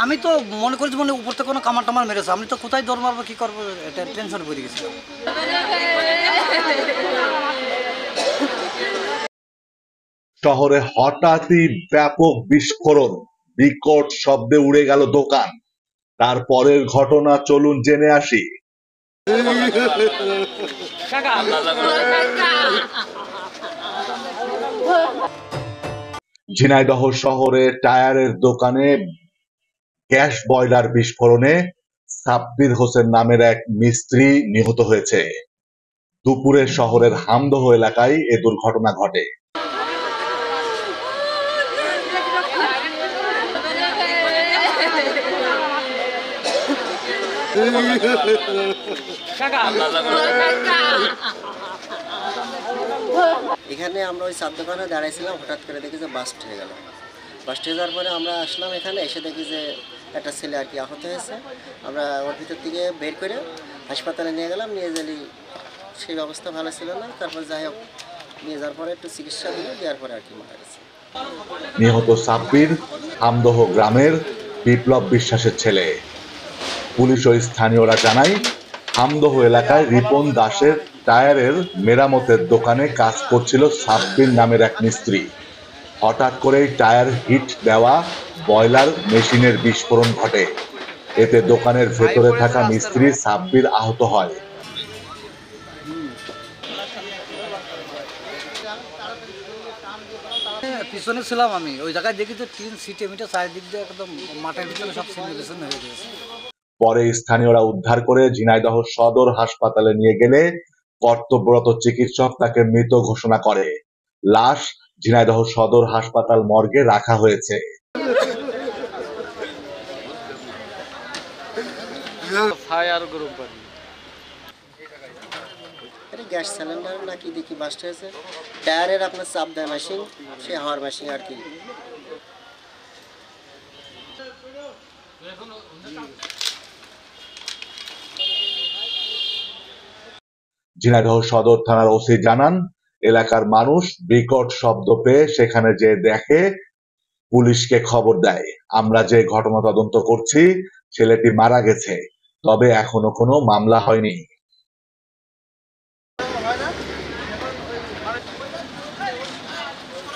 আমি তো মনে করছি মনে উপর থেকে কোনো কামার টামার মেরেছে, আমি তো কোথায় দৌড় মারবো কি করবো এটা টেনশনে পড়ে গেছিলাম। শহরে হঠাৎই ব্যাপক বিস্ফোরণ, বিকট শব্দে উড়ে গেল দোকান। তারপরের ঘটনা চলুন জেনে আসি। ঝিনাইদহ শহরে টায়ারের দোকানে গ্যাস বয়লার বিস্ফোরণে সাব্বির হোসেন নামের এক মিস্ত্রি নিহত হয়েছে। দুপুরে শহরের হামদহ এলাকায় এ দুর্ঘটনা ঘটে। এখানে আমরা ওই চার দোকানে দাঁড়াইছিলাম, হঠাৎ করে দেখি যে বাস্ট হয়ে গেল। বাস্ট হয়ে যাওয়ার পরে আমরা আসলাম এখানে, এসে দেখি যে একটা ছেলে আর কি আহত হয়েছে। আমরা ওর ভিতর থেকে বের করে হাসপাতালে নিয়ে গেলাম, নিয়ে গেলে সেই অবস্থা ভালো ছিল না। তারপর যাই হোক নিয়ে যাওয়ার পরে একটু চিকিৎসা দিল, দেওয়ার পরে আর কি মারা গেছে। নিহত সাব্বির হামদহ গ্রামের বিপ্লব বিশ্বাসের ছেলে। পুলিশ ও স্থানীয়রা জানায়, হামদহ এলাকায় রিপন দাসের টায়ারের মেরামতের দোকানে কাজ করছিল সাব্বির নামের এক মিস্ত্রি। হঠাৎ করেই টায়ার হিট দেওয়া বয়লার মেশিনের বিস্ফোরণ ঘটে। এতে দোকানের ভেতরে থাকা মিস্ত্রি সাব্বির আহত হয়। পিছনে ছিলাম আমি, ওই জায়গায় দেখি তো টিন সিটে মিটে চারিদিক দিয়ে একদম মাঠের ভিতরে সব ছিন্ন বিচ্ছিন্ন হয়ে গেছে। পরে স্থানীয়রা উদ্ধার করে ঝিনাইদহ সদর হাসপাতালে নিয়ে গেলে কর্তব্যরত চিকিৎসক তাকে মৃত ঘোষণা করে। লাশ ঝিনাইদহ সদর হাসপাতাল মর্গে রাখা হয়েছে। গ্যাস সিলিন্ডার নাকি দেখি বাস্ট হয়েছে। টায়ারের আপনার চাপ দেয় মেশিন, সে হাওয়ার মেশিন আর কি। ঝিনাইদহ সদর থানার ওসি জানান, এলাকার মানুষ বিকট শব্দ পেয়ে সেখানে যে দেখে পুলিশকে খবর দেয়। আমরা যে ঘটনা তদন্ত করছি, ছেলেটি মারা গেছে, তবে এখনো কোনো মামলা হয়নি।